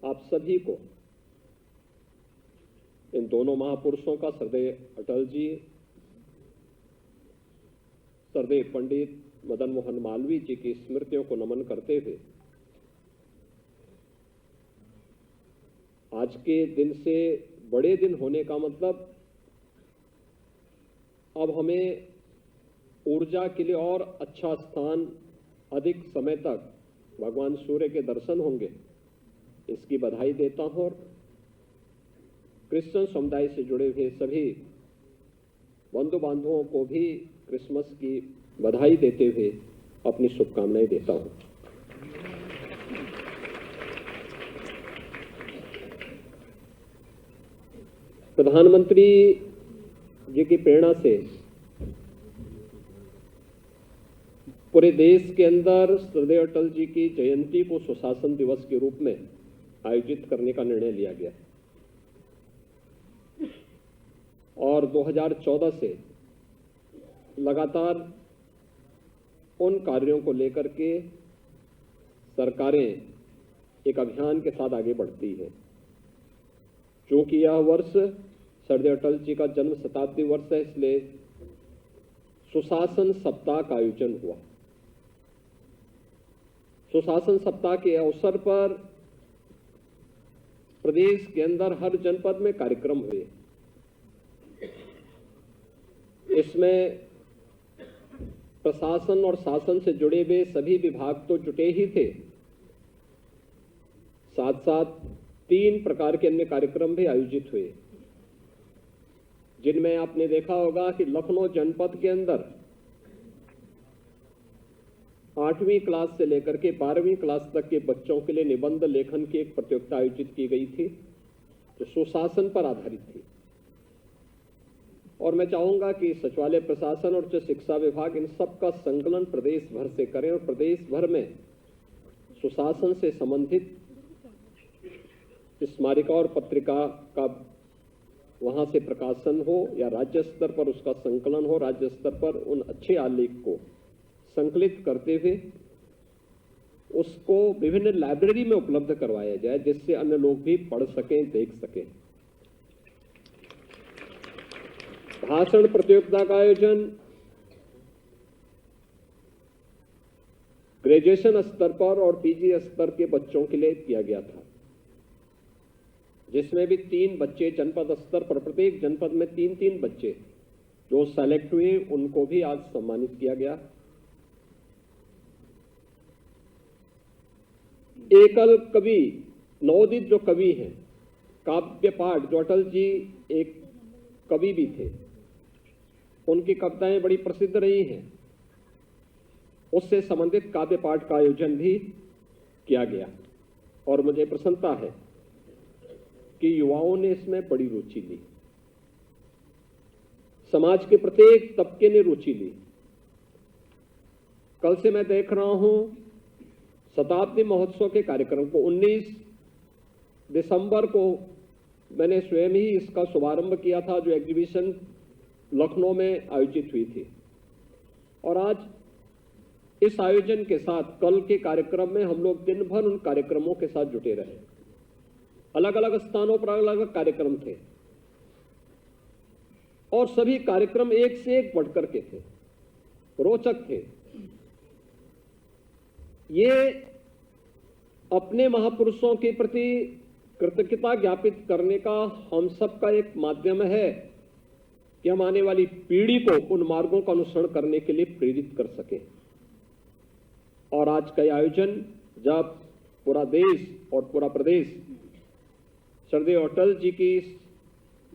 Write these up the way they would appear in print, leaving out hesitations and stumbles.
आप सभी को इन दोनों महापुरुषों का श्रद्धेय अटल जी, श्रद्धेय पंडित मदन मोहन मालवीय जी की स्मृतियों को नमन करते हुए आज के दिन से बड़े दिन होने का मतलब अब हमें ऊर्जा के लिए और अच्छा स्थान, अधिक समय तक भगवान सूर्य के दर्शन होंगे, इसकी बधाई देता हूं। और क्रिश्चियन समुदाय से जुड़े हुए सभी बंधु बांधवों को भी क्रिसमस की बधाई देते हुए अपनी शुभकामनाएं देता हूं। प्रधानमंत्री जी की प्रेरणा से पूरे देश के अंदर श्रद्धेय अटल जी की जयंती को सुशासन दिवस के रूप में आयोजित करने का निर्णय लिया गया और 2014 से लगातार उन कार्यों को लेकर के सरकारें एक अभियान के साथ आगे बढ़ती है। क्योंकि यह वर्ष श्रद्धेय अटल जी का जन्म शताब्दी वर्ष है, इसलिए सुशासन सप्ताह का आयोजन हुआ। सुशासन सप्ताह के अवसर पर प्रदेश के अंदर हर जनपद में कार्यक्रम हुए। इसमें प्रशासन और शासन से जुड़े हुए सभी विभाग तो जुटे ही थे, साथ साथ 3 प्रकार के अन्य कार्यक्रम भी आयोजित हुए, जिनमें आपने देखा होगा कि लखनऊ जनपद के अंदर 8वीं क्लास से लेकर के 12वीं क्लास तक के बच्चों के लिए निबंध लेखन की एक प्रतियोगिता आयोजित की गई थी, जो सुशासन पर आधारित थी। और मैं चाहूंगा कि सचिवालय प्रशासन और उच्च शिक्षा विभाग इन सब का संकलन प्रदेश भर से करें और प्रदेश भर में सुशासन से संबंधित स्मारिका और पत्रिका का वहां से प्रकाशन हो या राज्य स्तर पर उसका संकलन हो। राज्य स्तर पर उन अच्छे आलेख को संकलित करते हुए उसको विभिन्न लाइब्रेरी में उपलब्ध करवाया जाए, जिससे अन्य लोग भी पढ़ सकें, देख सकें। भाषण प्रतियोगिता का आयोजन ग्रेजुएशन स्तर पर और पीजी स्तर के बच्चों के लिए किया गया था, जिसमें भी 3 बच्चे जनपद स्तर पर, प्रत्येक जनपद में 3-3 बच्चे जो सेलेक्ट हुए, उनको भी आज सम्मानित किया गया। एकल कवि नवोदित जो कवि हैं, काव्य पाठ, जो अटल जी एक कवि भी थे, उनकी कविताएं बड़ी प्रसिद्ध रही हैं, उससे संबंधित काव्य पाठ का आयोजन भी किया गया। और मुझे प्रसन्नता है कि युवाओं ने इसमें बड़ी रुचि ली, समाज के प्रत्येक तबके ने रुचि ली। कल से मैं देख रहा हूं शताब्दी महोत्सव के कार्यक्रम को 19 दिसंबर को मैंने स्वयं ही इसका शुभारंभ किया था, जो एग्जीबिशन लखनऊ में आयोजित हुई थी। और आज इस आयोजन के साथ कल के कार्यक्रम में हम लोग दिन भर उन कार्यक्रमों के साथ जुटे रहे। अलग अलग स्थानों पर अलग अलग कार्यक्रम थे और सभी कार्यक्रम एक से एक बढ़कर के थे, रोचक थे। ये अपने महापुरुषों के प्रति कृतज्ञता ज्ञापित करने का हम सब का एक माध्यम है कि हम आने वाली पीढ़ी को उन मार्गों का अनुसरण करने के लिए प्रेरित कर सकें। और आज का आयोजन जब पूरा देश और पूरा प्रदेश श्रद्धेय अटल जी की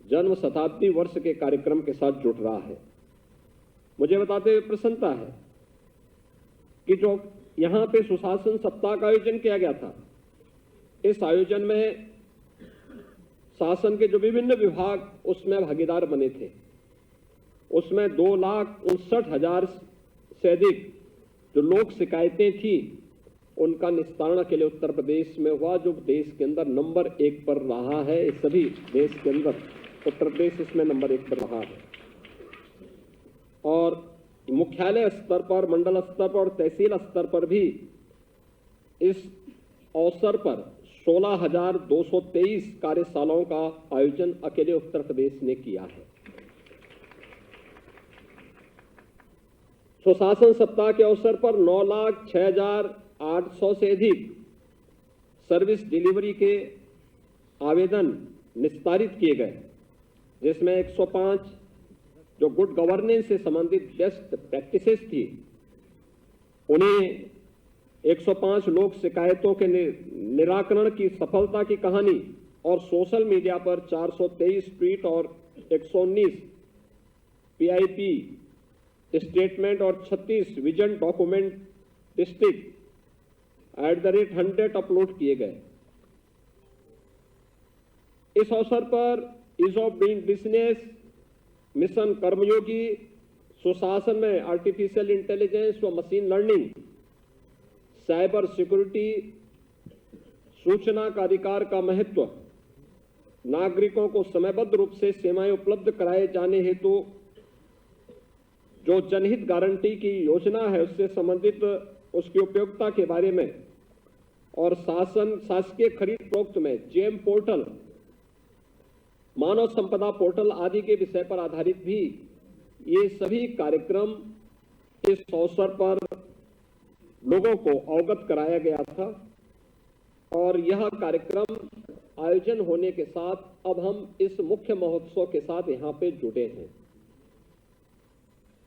जन्म शताब्दी वर्ष के कार्यक्रम के साथ जुट रहा है, मुझे बताते हुए प्रसन्नता है कि जो यहां पे सुशासन सप्ताह का आयोजन किया गया था, इस आयोजन में शासन के जो विभिन्न विभाग उसमें भागीदार बने थे, उसमें 2,59,000 से अधिक जो लोक शिकायतें थी, उनका निस्तारण के लिए उत्तर प्रदेश में हुआ, जो देश के अंदर नंबर 1 पर रहा है। इस सभी देश के अंदर उत्तर प्रदेश इसमें नंबर 1 पर रहा है। और मुख्यालय स्तर पर, मंडल स्तर पर और तहसील स्तर पर भी इस अवसर पर 16,223 कार्यशालाओं का आयोजन अकेले उत्तर प्रदेश ने किया है। सुशासन सप्ताह के अवसर पर 9,06,800 से अधिक सर्विस डिलीवरी के आवेदन निस्तारित किए गए, जिसमें 105 जो गुड गवर्नेंस से संबंधित बेस्ट प्रैक्टिसेस थी, उन्हें 105 लोक शिकायतों के निराकरण की सफलता की कहानी और सोशल मीडिया पर 423 ट्वीट और 119 पीआईपी स्टेटमेंट और 36 विजन डॉक्यूमेंट डिस्ट्रिक्ट @100 अपलोड किए गए। इस अवसर पर ease of doing business, mission Karmayogi, सुशासन में आर्टिफिशियल इंटेलिजेंस व मशीन लर्निंग, साइबर सिक्योरिटी, सूचना का अधिकार का महत्व, नागरिकों को समयबद्ध रूप से सेवाएं उपलब्ध कराए जाने हेतु जो जनहित गारंटी की योजना है उससे संबंधित उसकी उपयोगिता के बारे में और शासकीय खरीद प्रोक्त में जेम पोर्टल, मानव संपदा पोर्टल आदि के विषय पर आधारित भी ये सभी कार्यक्रम इस अवसर पर लोगों को अवगत कराया गया था। और यह कार्यक्रम आयोजन होने के साथ अब हम इस मुख्य महोत्सव के साथ यहां पे जुड़े हैं।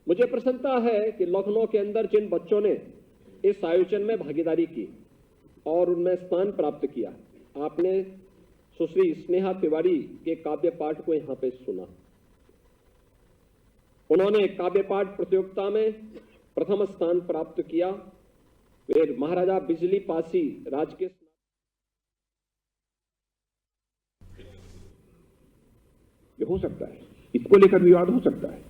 मुझे प्रसन्नता है कि लखनऊ के अंदर जिन बच्चों ने इस आयोजन में भागीदारी की और उनमें स्थान प्राप्त किया, आपने सुश्री स्नेहा तिवारी के काव्य पाठ को यहां पे सुना। उन्होंने काव्य पाठ प्रतियोगिता में प्रथम स्थान प्राप्त किया। वे महाराजा बिजली पासी राजकीय हो सकता है, इसको लेकर विवाद हो सकता है,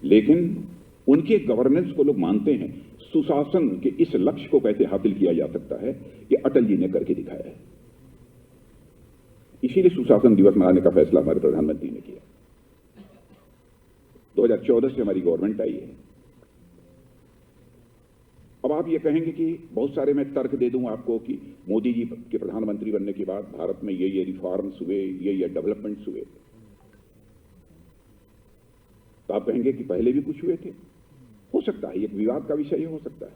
लेकिन उनके गवर्नेंस को लोग मानते हैं। सुशासन के इस लक्ष्य को कैसे हासिल किया जा सकता है, ये अटल जी ने करके दिखाया है। इसीलिए सुशासन दिवस मनाने का फैसला हमारे प्रधानमंत्री ने किया। 2014 से हमारी गवर्नमेंट आई है। अब आप ये कहेंगे कि बहुत सारे मैं तर्क दे दूं आपको कि मोदी जी के प्रधानमंत्री बनने के बाद भारत में ये रिफॉर्म्स हुए, ये डेवलपमेंट्स हुए, तो आप कहेंगे कि पहले भी कुछ हुए थे। हो सकता है, एक विवाद का विषय हो सकता है,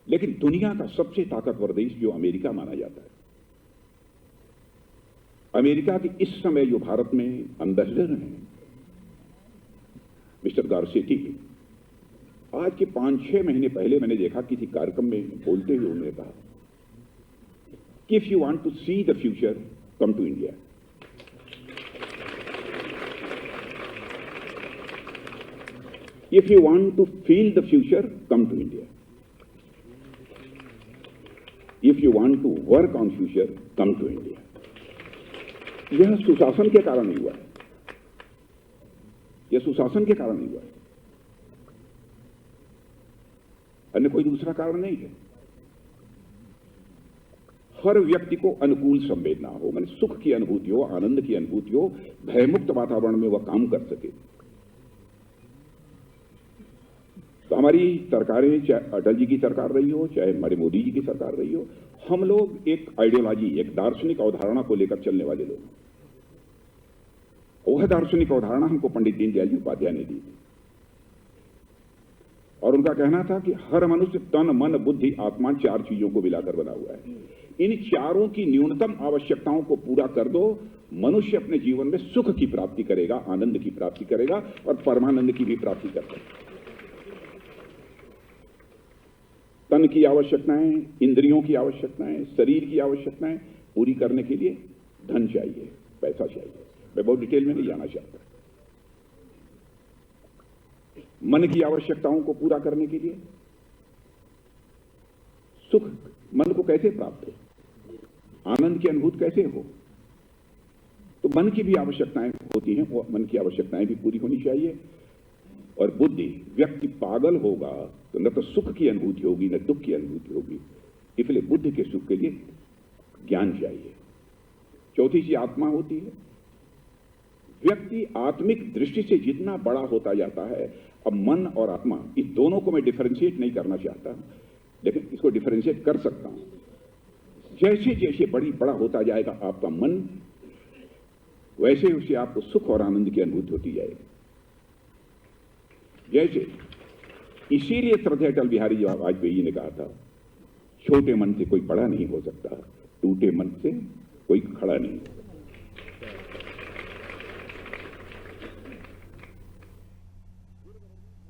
लेकिन दुनिया का सबसे ताकतवर देश जो अमेरिका माना जाता है, अमेरिका की इस समय जो भारत में एम्बेसडर हैं मिस्टर गारसेटी, आज के 5-6 महीने पहले मैंने देखा किसी कार्यक्रम में बोलते हुए उन्होंने कहा कि if you want to see the future come to India. If you want to feel the future, come to India. If you want to work on future, come to India. यह सुशासन के कारण ही हुआ है, यह सुशासन के कारण ही हुआ है, अन्य कोई दूसरा कारण नहीं है। हर व्यक्ति को अनुकूल संवेदना हो, माने सुख की अनुभूति हो, आनंद की अनुभूति हो, भयमुक्त वातावरण में वह काम कर सके। तो हमारी सरकारें, चाहे अटल जी की सरकार रही हो, चाहे हमारे मोदी जी की सरकार रही हो, हम लोग एक आइडियोलॉजी, एक दार्शनिक अवधारणा को लेकर चलने वाले लोग। वह दार्शनिक अवधारणा हमको पंडित दीनदयाल जी उपाध्याय ने दी थी, और उनका कहना था कि हर मनुष्य तन, मन, बुद्धि, आत्मा 4 चीजों को मिलाकर बना हुआ है। इन 4 की न्यूनतम आवश्यकताओं को पूरा कर दो, मनुष्य अपने जीवन में सुख की प्राप्ति करेगा, आनंद की प्राप्ति करेगा और परमानंद की भी प्राप्ति करेगा। तन की आवश्यकताएं, इंद्रियों की आवश्यकताएं, शरीर की आवश्यकताएं पूरी करने के लिए धन चाहिए, पैसा चाहिए। मैं बहुत डिटेल में नहीं जाना चाहता। मन की आवश्यकताओं को पूरा करने के लिए सुख, मन को कैसे प्राप्त हो, आनंद की अनुभूति कैसे हो, तो मन की भी आवश्यकताएं होती हैं, वो मन की आवश्यकताएं भी पूरी होनी चाहिए। और बुद्धि, व्यक्ति पागल होगा तो न तो सुख की अनुभूति होगी न दुख की अनुभूति होगी, इसलिए बुद्धि के सुख के लिए ज्ञान चाहिए। चौथी चीज आत्मा होती है। व्यक्ति आत्मिक दृष्टि से जितना बड़ा होता जाता है, अब मन और आत्मा इस दोनों को मैं डिफरेंशिएट नहीं करना चाहता, लेकिन इसको डिफरेंशिएट कर सकता हूं। जैसे जैसे बड़ा होता जाएगा आपका मन, वैसे उसे आपको सुख और आनंद की अनुभूति होती जाएगी। जैसे इसीलिए श्रद्धेय अटल बिहारी वाजपेयी जी ने कहा था, छोटे मन से कोई बड़ा नहीं हो सकता, टूटे मन से कोई खड़ा नहीं।